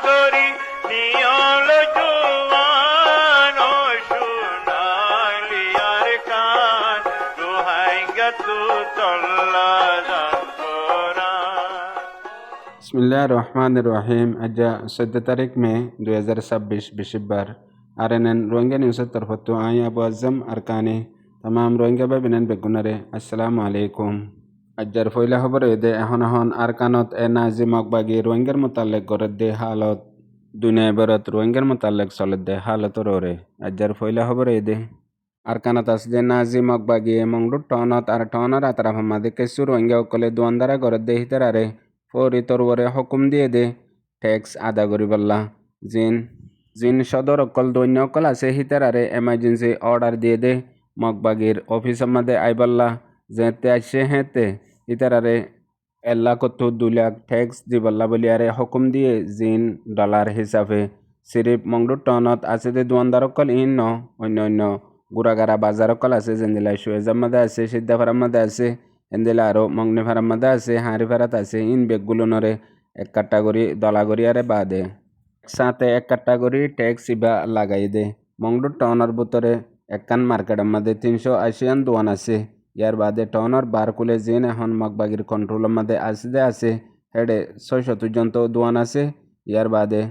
গরি নিয়ল জুয়ান ও শুনালি আর কান দোহাই গতু চল্লা बिस्मिल्लाहिर रहमानिर रहीम। आज 14 तारीख में 2026 बिशब्बार आरएनएन रोहिंग्या न्यूज़ तरफतो आई अबू आजम अरकानी तमाम रोहिंग्या बाबिनेन बेगुनारे अस्सलामु अलैकुम। अज्जार फैला खबर दे এখন আরকানত এ নাজিমক বাগি রোহিঙ্গার মোতালেক গরত দে হালত দুনিয়া বরত রোহিঙ্গার মোতালেক চলত দে হালতর ওরে আজ্জার ফইলা খবর দে আরকানত আছে যে নাজিমক বাগি মংডু টনত আর টনার আতরাফ মাদে কেসু রোহিঙ্গা কলে দুয়ান্দারা গরত দে হিতারে ফৌরি তরবরে হুকুম দিয়ে দে ট্যাক্স আদা করিবাল্লা জিন জিন সদর অকল দৈন্য অকল আছে হিতারে এমার্জেন্সি অর্ডার দিয়ে দে মগবাগির অফিস মাদে আইবাল্লা যেতে আসে হেতে ইতারারে 1,02 লাখ ট্যাক্স দিবাল্লা বলিয়ারে হুকুম দিয়ে জিন ডলার হিসাবে সিরিপ মংডু টনত আছে যে দোয়ানদারকল ইন ন অন্য অন্য গুড়াগাড়া বাজারকল আছে যেদিলা সুয়েজার মধ্যে আছে সিদ্ধাফারার মধ্যে আছে এন্দিলা আরও মগ্নিফারার মধ্যে আছে হাঁড়িফারাত আছে ইন বেগগুলোনরে এক ক্যাটাগরি দলাগরিয়ারে বাদে সাথে এক ক্যাটাগরি ট্যাক্স ইবা লাগাই দে মংডু টনের ভিতরে একখান মার্কেটের মধ্যে 380 দোয়ান আছে ইয়ার বাদে টনের বার কুলে জিন এখন মগবাগির কন্ট্রোলের মধ্যে আছে হেডে 600 দোয়ান আছে ইয়ার বাদে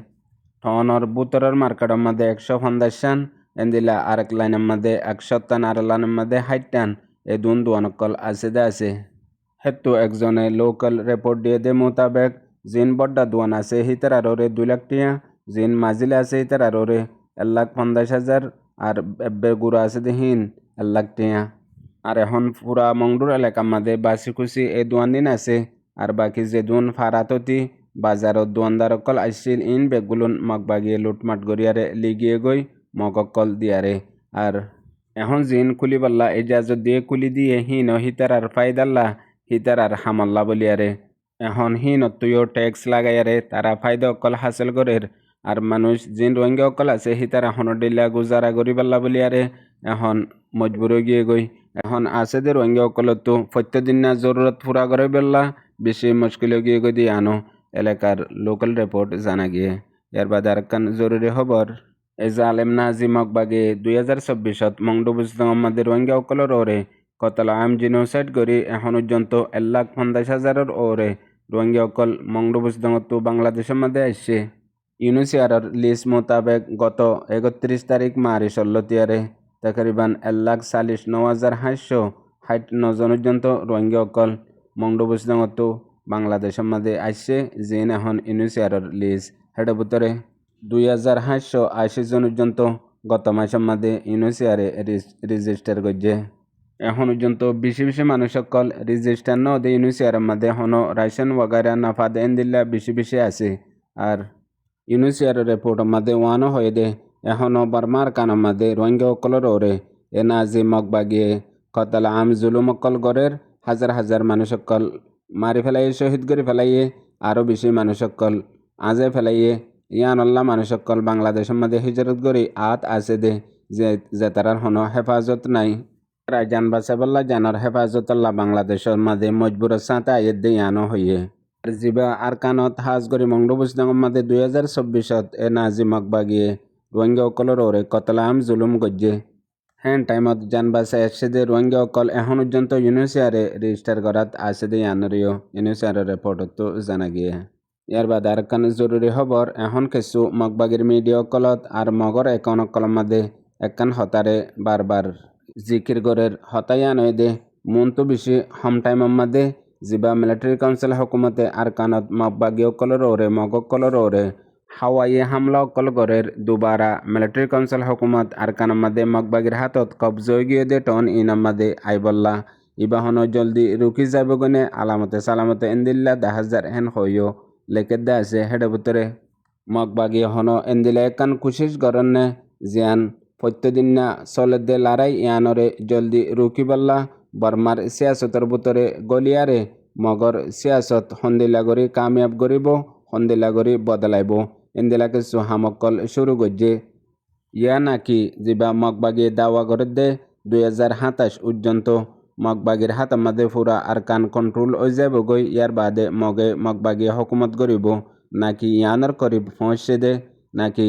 টনের ভিতরের মার্কেটের মধ্যে 150 এন্দিলা আরেক লাইনের মধ্যে 100 আর লাইনের মধ্যে 60 এই দোয়ানকল আছে হেতু একজনে লোকাল রিপোর্ট দিয়ে দে মোতাবেক জিন বড্ডা দোয়ান আছে হিতার আরোরে 2 লাখ টিয়া জিন মাজিলে আছে হিতার আরোরে 1,50,000 আর এব্বে গুড়া আছে দেহিন 1 লাখ টিয়া আর এখন পুরা মংডুর এলাকার মধ্যে বাসিকুচি এই দোয়ান দিন আছে আর বাকি যে দোয়ান ফারাততি বাজারত দোয়ানদারকল আসছিল ইন বেগগুলোন মগবাগিয়ে লুটমাট গড়িয়ারে লিগিয়ে গই মগকল দিয়ারে আর এখন জিন খুলি পাল্লা এজাজত দিয়ে খুলি দিয়ে হিন হিতার আর ফায়দাল্লা হিতার আর হামাল্লা বলিয়ারে এখন হিন তুইও ট্যাক্স লাগাইয়ারে তারা ফায়দা অকল হাসিল করের আর মানুষ জিন রোহিঙ্গা অকল আছে হিতার এখন ডিল্লা গুজারা করি পাল্লা বলিয়ারে এখন মজবুর গিয়ে গই এখন আছে যে রোহিঙ্গা অকল তো প্রত্যেকদিন না জরুরত পুরা করে বেল্লা বেশি মুশকিল গিয়ে গই দিয়ে আনো এলাকার লোকাল রিপোর্ট জানা গিয়ে এর বাদে আর জরুরি খবর এই জালেম নাজিমক বাগে 2024 মংডু বুজদামাদের রোহিঙ্গা অকলর ওরে কতলা আম জিনোসাইড করি এখন পর্যন্ত 1,50,000 ওরে রোহিঙ্গা অকল মংডু বুজদামত বাংলাদেশের মধ্যে আসছে ইউনিসিয়ারের লিস্ট মোতাবেক গত 31 তারিখ মারি 16 তিয়ারে তকরিবান 1,49,869 জন পর্যন্ত রোহিঙ্গা অকল মংডু বুজদামত বাংলাদেশের মধ্যে আসছে জিন এখন ইউনিসিয়ারের লিস্ট হেডের ভিতরে 2,880 জন পর্যন্ত গত মাসের মধ্যে ইউনিসিয়ারে রেজিস্টার করছে এখন পর্যন্ত বেশি মানুষ সকল রেজিস্টার ন দে ইউনিসিয়ারের মধ্যে এখনও রাশন ওয়াগারা নাফা দেন দিল্লা বেশি আছে আর ইউনিসিয়ারের রিপোর্টের মধ্যে ওয়ানও হয়ে দে এখনও বার্মার কানের মধ্যে রোহিঙ্গা অকলর ওরে এ নাজি মগবাগিয়ে কতলা আম জুলুম অকল গড়ের হাজার মানুষ সকল মারি ফেলাইয়ে শহীদ করে ফেলাইয়ে আরও বেশি মানুষ সকল আজে ফেলাইয়ে ইয়ান আল্লাহ মানুষ সকল বাংলাদেশের মধ্যে হিজরত করে আছে দে যে তারার হনো হেফাজত নাই রাজান বাসাবাল্লা জানার হেফাজত আল্লাহ বাংলাদেশের মধ্যে মজবুরের সাথে আয়ের দিয়ে ইয়ানো হইয়ে আর জিবা আর কানত হাজ করে মংডু বুজদাঙ্গের মধ্যে 2024 এ নাজি মগবাগিয়ে রোহিঙ্গা অকলর ওরে কতলাম জুলুম গজ্জে হ্যাঁ টাইমত জানবাসা এসে দে রোহিঙ্গা অকল এখন পর্যন্ত ইউনিসিয়ারে রেজিস্টার করাত আছে দে ইয়ানরিও ইউনিসিয়ারের রিপোর্টত তো জানা গিয়ে ইয়ার বাদে আর জরুরি খবর এখন কিছু মগবাগির মিডিয়া অকলত আর মগর একাউন্ট অকলের মধ্যে একখান হতারে বারবার জিকির গড়ের হতাইয়ান হয়ে দে মন তো বেশি হম টাইমের মধ্যে জিবা মিলিটারি কাউন্সিল হুকুমতে আর কানত মগবাগি অকলর ওরে মগকলর ওরে হাওয়াইয়ে হামলা অকল গড়ের দুবারা মিলিটারি কাউন্সিল হুকুমত আর কানের মধ্যে মগবাগির হাতত কবজয় গিয়ে দে টন ইনার মধ্যে আইবল্লা ইবাহন জলদি রুকি যাব গনে আলামতে সালামতে এন্দিল্লা 10,000 হেন হইও লেখে দে আছে হেডের ভিতরে মগবাগি হন এন্দিলে একান কুশিস গরনে জিয়ান প্রত্যেকদিন না চলে দে লড়াই ইয়ানরে জলদি রুকিবাল্লা বর্মার সিয়াসতের ভিতরে গলিয়ারে মগর সিয়াসত হন্দিলাগরি কামিয়াব করিব হন্দিলাগরি বদলাইব এন্দিলা কিছু হামকল শুরু করছে ইয়া নাকি যিবা মগবাগি দাওয়া করে দে 2027 পর্যন্ত মগবাগির হাতের মধ্যে পুরা আরকান কন্ট্রোল হয়ে যাব গই ইয়ার বাদে মগে মগবাগি হুকুমত করিব নাকি ইয়ানোর করিব পৌঁছে দে নাকি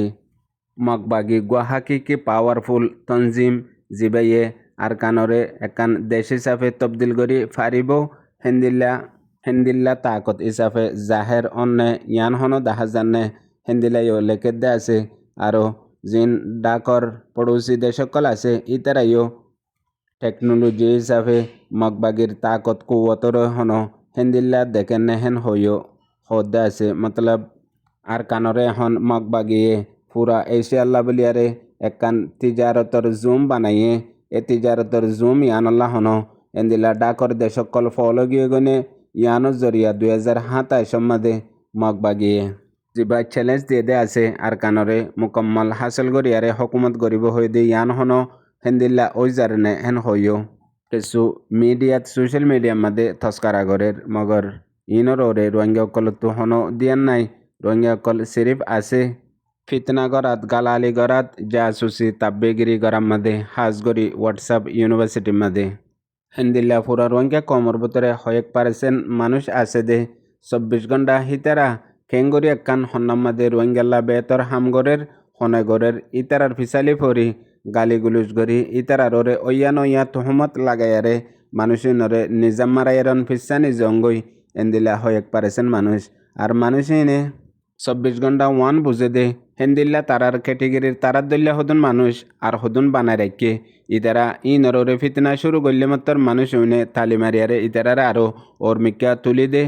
মগবাগি গুয়াহাকি কি পাওয়ারফুল তঞ্জিম জিবাইয়ে আরকানরে একান দেশ হিসাবে তবদিল করি ফারিব হেন্দিল্লা তাকত হিসাবে জাহের অন্যে ইয়ান হনো দেখা জানে হেন্দিলাইও লেখে দে আছে আরও জিন ডাকর পড়োশি দেশকল আছে ইতারাইও টেকনোলজি হিসাবে মগবাগির তাকত কুয়তর হনো হেন্দিল্লা দেখেন নেহেন হইও হদ্দে আছে মতলব আর কানরে এখন মগবাগিয়ে পুরা এশিয়াল্লা বলিয়ারে একান তিজারতর জুম বানাইয়ে এ তিজারতর জুম ইয়ানল্লা হনো এন্দিলা ডাকর দেশকল ফলো গিয়ে গনে ইয়ানোর জরিয়া 2027 মাদে মগবাগিয়ে জিবা চ্যালেঞ্জ দিয়ে দে আছে আর কানরে মুকম্মল হাসিল করিয়ারে হকুমত গরিব হয়ে দিয়ে ইয়ান হনো হেন্দিল্লা ওই জারনে হেন হইও কিছু মিডিয়াত সোশ্যাল মিডিয়ার মধ্যে তস্কারা গরের মগর ইনর ওরে রোহিঙ্গা অকলতো হনো দিয়ান নাই রোহিঙ্গা অকল সিরিফ আছে ফিতনা গরাত গালালি গরাত জাসুসি তাব্বেগিরি গরাম মাদে হাজগরি হোয়াটসঅ্যাপ ইউনিভার্সিটির মাদে হেন্দিল্লা পুরা রোহিঙ্গা কমর ভিতরে 1% মানুষ আছে দে 24 ঘন্টা হিতারা কেঙ্গরি একান হন্নাম মাদে রোহিঙ্গাল্লা বেতর হামগরের হনগরের ইতারার ফিসালি ফরি গালিগুলুজ গরি ইতারার ওরে ওইয়া তহমত লাগাইয়ারে মানুষের নরে নিজাম মারাইয়ারন ফিসানি জঙ্গই এন্দিলা 1% মানুষ আর মানুষ এনে 24 ঘন্টা ওয়ান বুঝে দে হেন্দিল্লা তারার ক্যাটেগরির তারার দল্লা হদুন মানুষ আর হদুন বানায় রাখে ইতারা ই নররে ফিতনা শুরু করলে মাত্র মানুষ উনে তালি মারিয়ারে ইতারারে আরো ওর মিকা তুলি দে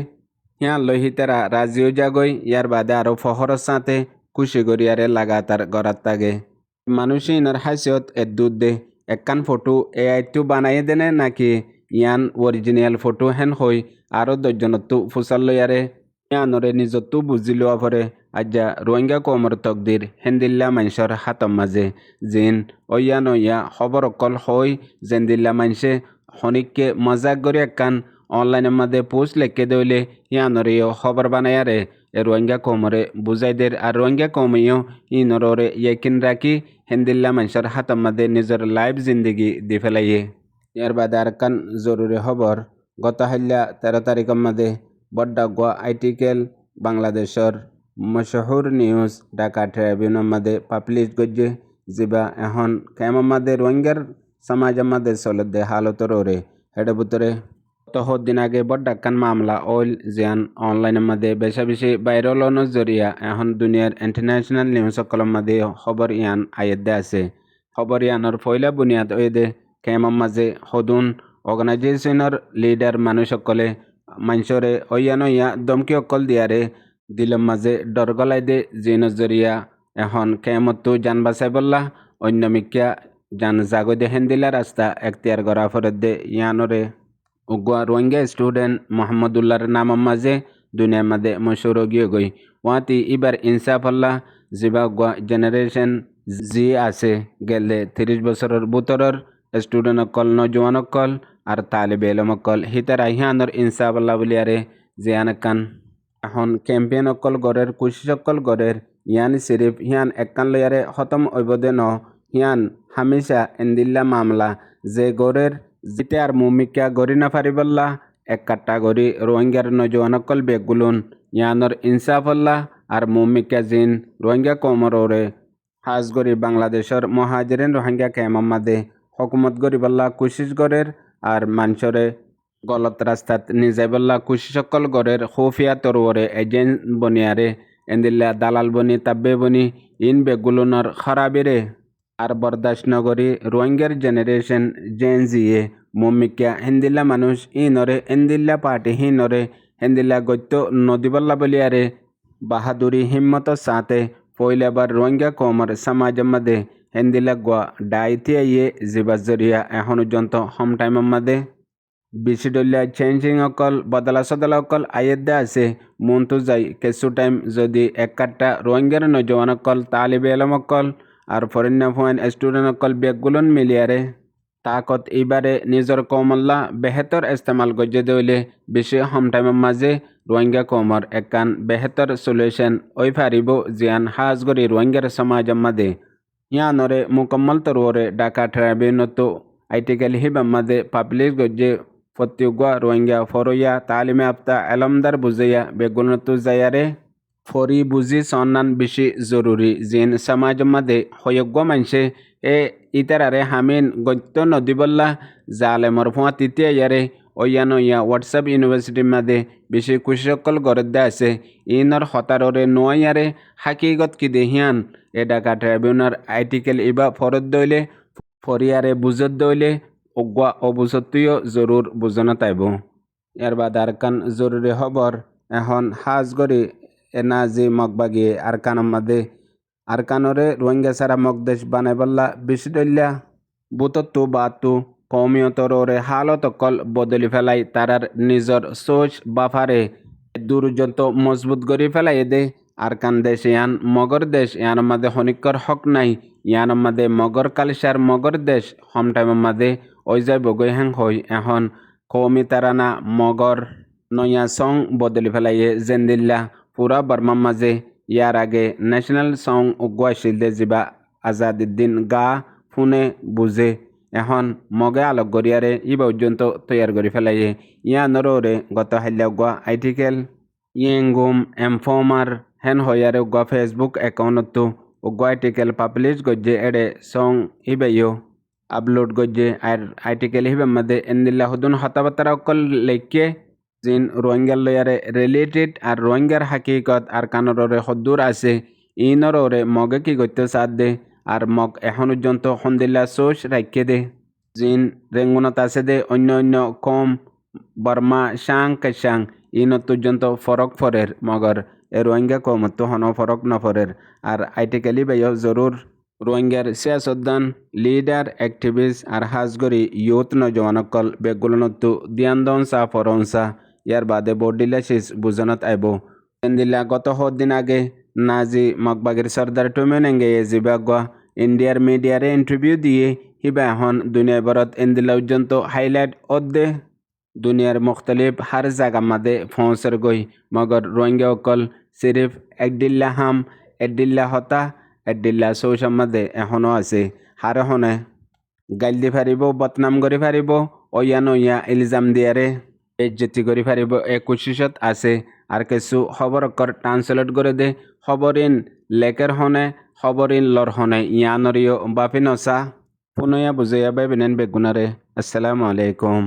হিয়া লই হিতারা রাজিও জাগই ইয়ার বাদে আরো ফহরর সাথে খুশি করিয়ারে লাগাতার গড়াত তাগে মানুষ ইনার হাসিয়ত দুধ দে একখান ফটো AI বানাইয়ে দেনে নাকি ইয়ান অরিজিনাল ফটো হেন হই আরো 10 জনতো ফুসাল লইয়ারে ইয়ানরে নিজতো বুঝি লওয়া পরে আজ্জা রোহিঙ্গা কমর তকদির হেন্দিল্লা মানুষের হাতম মাঝে জিন ওইয়া খবর অকল হই জেন্দিল্লা মানুষে হনিককে মজাক করে একখান অনলাইনের মধ্যে পোস্ট লেখকে দইলে ইয়ানরেও খবর বানায়ারে এ রোহিঙ্গা কমরে বুঝাইদের আর রোহিঙ্গা কমেও ইনরে ইয়েকিন রাখি হেন্দিল্লা মানুষের হাতম মাঝে নিজের লাইফ জিন্দগি দি ফেলাইয়ে ইয়ার বাদে আর একখান জরুরি খবর গত হাইল্লা 13 তারিখের মধ্যে বড্ডা গোয়া আর্টিকেল বাংলাদেশের মশহুর নিউজ ঢাকা ট্রিবিউনের মধ্যে পাবলিশ করছে যা এখন কেমন মধ্যে রোহিঙ্গার সমাজের মধ্যে চলতে হালতর ওরে হেডে ভিতরে দিন আগে বড্ডা কান মামলা ওইল জিয়ান অনলাইনের মধ্যে বেশি ভাইরাল হওয়ার জরিয়া এখন দুনিয়ার ইন্টারন্যাশনাল নিউজ সকলের মধ্যে খবর ইয়ান আয়েদে আছে খবর ইয়ানোর পয়লা বুনিয়াদ ওই দে কেমন মাঝে হদুন অর্গানাইজেশনের লিডার মানুষ সকলে মানুষরে ওইয়া দমকি অকল দিয়ারে দিলম মাঝে ডর গলাই দে জিন জরিয়া এখন কেমতো জান বাসাই বললা অন্য মিক্যা জান জাগো দে হেন্দিলা রাস্তা এখতিয়ার করা ফরত দে ইয়ানরে উগুয়া রোহিঙ্গা স্টুডেন্ট মোহাম্মদুল্লাহর নামের মাঝে দুনিয়ার মাঝে মশুর গিয়ে গই ওয়াতি এবার ইনসাফ আল্লাহ জিবা গুয়া জেনারেশন জি আছে গেলে 30 বছরের বুতরের স্টুডেন্ট অকল নজওয়ান অকল আর তালিব এলম অকল হিতার আহিয়ানোর ইনসাফ আল্লাহ বলিয়ারে জিয়ান কান এখন ক্যাম্পেইন অকল গড়ের কুশিস অকল গড়ের ইয়ান সিরিফ হিয়ান একান লয়ারে খতম অবদে ন হিয়ান হামেশা এন্দিল্লা মামলা যে গড়ের জিতে আর মুমিকা গড়ি না পারিবল্লা এক কাট্টা গড়ি রোহিঙ্গার নজওয়ান অকল বেগুলুন ইয়ানোর ইনসাফ আল্লাহ আর মুমিকা জিন রোহিঙ্গা কমর ওরে হাজ গড়ি বাংলাদেশের মহাজিরিন রোহিঙ্গা কেমন মাদে হকুমত গরিবাল্লা কুশিস গড়ের আর মানুষরে গলত রাস্তাত নিজাইবল্লা কুশি সকল গড়ের খুফিয়া তরুরে এজেন্ট বনিয়ারে এন্দিল্লা দালাল বনি তাব্বে বনি ইন বেগুলুনর খরাবিরে আর বরদাস্ত নগরী রোহিঙ্গার জেনারেশন জেন জিয়ে মুমিকা হেন্দিল্লা মানুষ ইনরে এন্দিল্লা পার্টি হিনরে হেন্দিল্লা গত্য নদীবল্লা বলিয়ারে বাহাদুরি হিম্মত সাথে পয়লাবার রোহিঙ্গা কমর সমাজের মধ্যে হেন্দিল্লা গোয়া ডাইতে ইয়ে জিবাস জরিয়া এখন পর্যন্ত হোম টাইমের মধ্যে বেশি ডলিয়া চেঞ্জিং অকল বদলা সদলা অকল আয়েদে আছে মনতো যাই কিছু টাইম যদি এক কাট্টা রোহিঙ্গার নজওয়ান অকল তালিবে এলম অকল আর ফরেন ফরেন স্টুডেন্ট অকল বেগুলন মিলিয়ারে তাকত এইবারে নিজের কমল্লা বেহেতর ইস্তেমাল গজ্জে দইলে বেশি হোম টাইমের মাঝে রোহিঙ্গা কমর একান বেহেতর সলিউশন ওই ফারিব জিয়ান হাজগরি রোহিঙ্গার সমাজের মাঝে ইয়ানরে মুকম্মল তরুরে ঢাকা ট্রিবিউনত আর্টিকেল হিবাম মাঝে পাবলিশ গজ্জে ফত্যুগুয়া রোহিঙ্গা ফরইয়া তালিমে আপ্তা এলমদার বুঝাইয়া বেগুনতো যায়ারে ফরি বুঝি সন্নান বেশি জরুরি জিন সমাজ মাঝে হয়জ্ঞ মানুষে ইতারারে হামিন গত্য নদী বললা জালেমর ফুয়া তৃতীয় ইয়ারে ওয়ানো ইয়া হোয়াটসঅ্যাপ ইউনিভার্সিটির মাঝে বেশি কুশকল গরদ্দা আছে ইনর হতাররে নোয়ারে হাকিগত কি দেহিয়ান ঢাকা ট্রাইব্যুনাল আর্টিকেল ইবা ফরত দইলে ফরিয়ারে বুঝত দইলে অগুয়া অবুজত্বীয় জরুর বুঝনা তাইব ইয়ার বাদ আরকান জরুরি খবর এখন হাজগরি এনাজি মগবাগি আরকানের মাঝে আরকানরে রোহিঙ্গা সারা মগদেশ বানাই বললা বেশি দল্যা বুতত্তু বাতু কৌমিয়তরে হালত অকল বদলি ফেলাই তারার নিজর সোচ বাফারে দুর্যন্ত মজবুত করি ফেলাই দে আরকান দেশ ইয়ান মগর দেশ ইয়ান মাঝে হনিকর হক নাই ইয়ান মাঝে মগর কালচার মগর দেশ হম টাইমের মাঝে ওই যাই বগৈ হ্যাং হই এখন কৌমি তারানা মগর নয়া সং বদলি ফেলাইয়ে জেন্দিল্লা পুরা বর্মার মাঝে ইয়ার আগে ন্যাশনাল সং উগুয়াশিল দে যিবা আজাদুদ্দিন গা ফোনে বুঝে এখন মগে আলোক গড়িয়ারে ই পর্যন্ত তৈয়ার করে ফেলাইয়ে ইয়া নরে গত হাইলা গুয়া আর্টিকেল ইয়েঙ্গুম এমফর্মার হেন হইয়ারে গুয়া ফেসবুক অ্যাকাউন্টতো গুয়া আর্টিকেল পাবলিশ গজ্জে এড়ে সং ইবেও আপলোড গজ্জে আর আর্টিকেল হিবে মধ্যে এন্দিল্লা হুদুন হতাবাতারা অকল লেখকে জিন রোহিঙ্গার লয়ারে রিলেটেড আর রোহিঙ্গার হাকিকত আর কানরে হদ্দুর আছে ইনরে মগে কি করতে সাথ দে আর মগ এখন পর্যন্ত সন্দিল্লা সোচ রাখিয়ে দে জিন রেঙ্গুনত আছে দে অন্য অন্য কম বর্মা শাং কেশাং ইনত পর্যন্ত ফরক ফরের মগর এ রোহিঙ্গা কমতো হন ফরক নফরের আর আইটিকেলি বেয় জরুর রোহিঙ্গার সিয়াসদ্দান লিডার অ্যাক্টিভিস্ট আর হাজগরি ইউথ নজওয়ানকল বেগুলনতো দিয়ান্দন সা ফরনসা ইয়ার বাদে বডিলা শেষ বুঝনত আইব এন্দিল্লা গত দিন আগে নাজি মগবাগের সর্দার টুমেনেঙ্গে জিবাগুয়া ইন্ডিয়ার মিডিয়ারে ইন্টারভিউ দিয়ে হিবা এখন দুনিয়া ভরত এন্দিল্লা পর্যন্ত হাইলাইট অদ্দে দুনিয়ার মুখতলিফ হার জায়গা মাদে ফৌসের গই মগর রোহিঙ্গা অকল সিরিফ একদিল্লা হাম একদিল্লা হতা একদিল্লা সৌসার মাদে এখনও আছে হারে হনে গাইল দি ফারিব বদনাম করে ফারিব অয়া নয়া ইলজাম দিয়ারে বেজ্জতি করে ফারিব এ কোশিশত আছে আর কিছু খবর অকর ট্রান্সলেট করে দে খবরিন লেকের হনে খবরিন লর হনে ইয়ানরিও বাপি নসা পুনয়া বুঝাইয়া বেবিনেন বেগুনারে আসসালামু আলাইকুম।